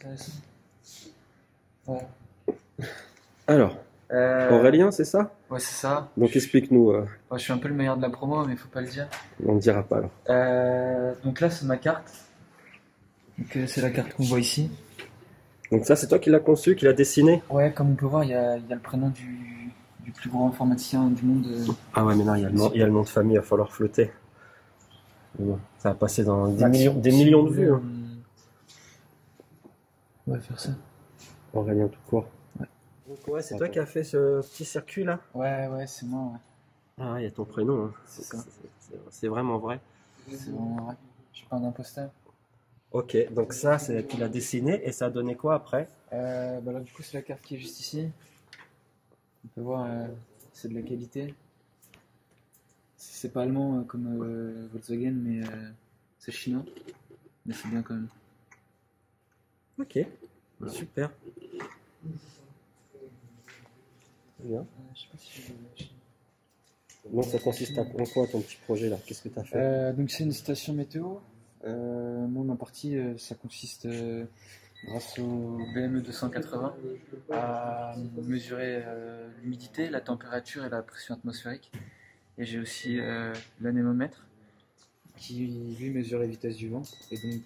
intéressant. Ouais. Alors, Aurélien, c'est ça? Ouais, c'est ça. Donc explique-nous, Ouais, je suis un peu le meilleur de la promo, mais faut pas le dire. on ne dira pas alors. Donc là, c'est ma carte. Donc c'est la carte qu'on voit ici. Donc ça, c'est toi qui l'as conçu, qui l'as dessiné? Ouais, comme on peut voir, il y a le prénom du plus grand informaticien du monde. Ah ouais, mais non, il y a le nom de famille, il va falloir flotter. Mais bon, ça va passer dans Bah, des si millions vous de voulez, vues, hein. on va faire ça. Aurélien tout court. Ouais. Donc ouais, c'est toi qui as fait ce petit circuit là? Ouais, c'est moi, ouais. Ah ouais, il y a ton prénom, hein. C'est ça. C'est vraiment vrai. C'est vraiment vrai. Je suis pas un imposteur. Ok, donc ça, c'est tu l'as dessiné et ça a donné quoi après? Bah là, du coup, c'est la carte qui est juste ici. On peut voir, c'est de la qualité. C'est pas allemand comme Volkswagen, mais c'est chinois. Mais c'est bien quand même. Ok, super. Bien. Je sais pas si Donc ça consiste en quoi ton petit projet là? Qu'est-ce que tu as fait? donc c'est une station météo. Moi, ma partie, ça consiste, grâce au BME 280, à mesurer l'humidité, la température et la pression atmosphérique. Et j'ai aussi l'anémomètre qui lui mesure la vitesse du vent. Et donc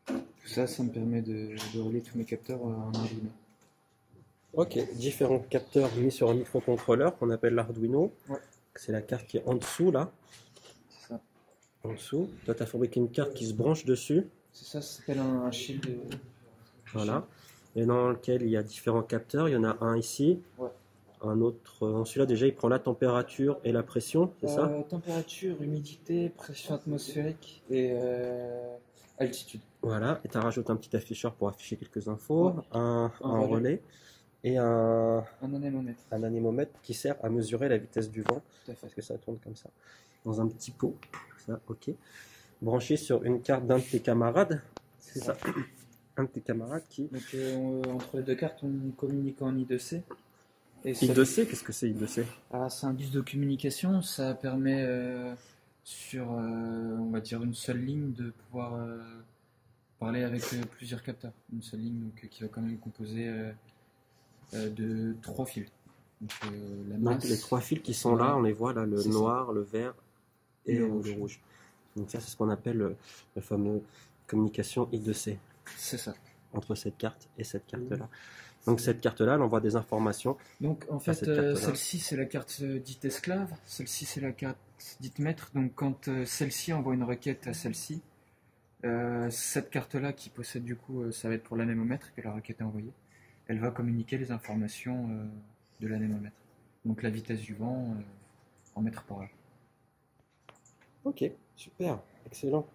tout ça, ça me permet de relier tous mes capteurs en Arduino. Ok, différents capteurs mis sur un microcontrôleur qu'on appelle l'Arduino. Ouais, C'est la carte qui est en dessous là, c'est ça. en dessous. Toi, tu as fabriqué une carte qui se branche dessus. C'est ça, ça s'appelle un shield. Voilà. Et dans lequel il y a différents capteurs. Il y en a un ici, Ouais. un autre. Celui-là, déjà, il prend la température et la pression, c'est ça? Température, humidité, pression atmosphérique et altitude. Voilà. Et tu as rajouté un petit afficheur pour afficher quelques infos, Ouais. un relais et Un anémomètre. un anémomètre qui sert à mesurer la vitesse du vent. Tout à fait. Parce que ça tourne comme ça. Dans un petit pot. Ça, ok. Branché sur une carte d'un de tes camarades. C'est ça. Un de tes camarades qui. Donc entre les deux cartes, on communique en I2C. Et ça- I2C, qu'est-ce que c'est I2C? Ah, c'est un bus de communication. Ça permet sur, on va dire, une seule ligne de pouvoir parler avec plusieurs capteurs. Une seule ligne donc, qui va quand même composer de 3 fils. Donc la Donc masse, les trois fils qui sont là, on les voit là, le c'est ça. noir, le vert et Le le rouge. rouge. Donc ça, c'est ce qu'on appelle le fameux communication I2C C'est ça. entre cette carte et cette carte-là. Donc cette carte-là, elle envoie des informations. Donc en à fait, cette carte-là. celle-ci c'est la carte dite esclave, celle-ci c'est la carte dite maître. Donc quand celle-ci envoie une requête à celle-ci, cette carte-là qui possède du coup, ça va être pour l'anémomètre que la requête est envoyée, elle va communiquer les informations de l'anémomètre. Donc la vitesse du vent en mètres par heure. Ok, super, excellent.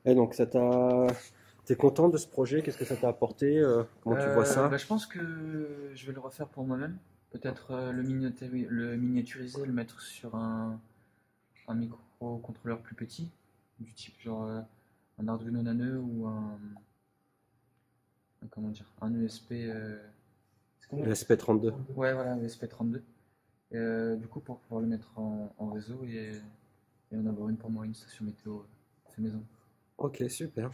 Et donc ça t'a... T'es content de ce projet? Qu'est-ce que ça t'a apporté? Comment tu vois ça? Bah, je pense que je vais le refaire pour moi-même. Peut-être le miniaturiser, le mettre sur un microcontrôleur plus petit, du type genre un Arduino Nano ou comment dire, un ESP. C'est comment? Le SP32. Ouais, voilà, un ESP32. Du coup, pour pouvoir le mettre en réseau et en avoir une pour moi, une station météo fait maison. Ok, super.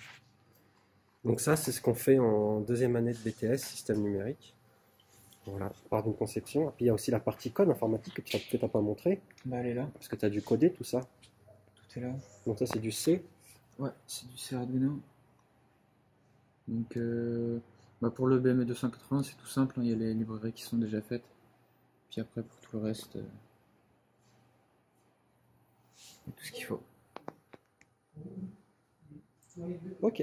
Donc ça, c'est ce qu'on fait en deuxième année de BTS, système numérique. Voilà, part d'une conception. Et puis il y a aussi la partie code informatique que tu n'as pas montré, Bah, elle est là, parce que tu as dû coder tout ça. tout est là. Donc ça, c'est du C. Ouais, c'est du C Arduino. Donc, bah, pour le BME 280, c'est tout simple, hein, il y a les librairies qui sont déjà faites. Puis après, pour tout le reste, il y a tout ce qu'il faut. Ok.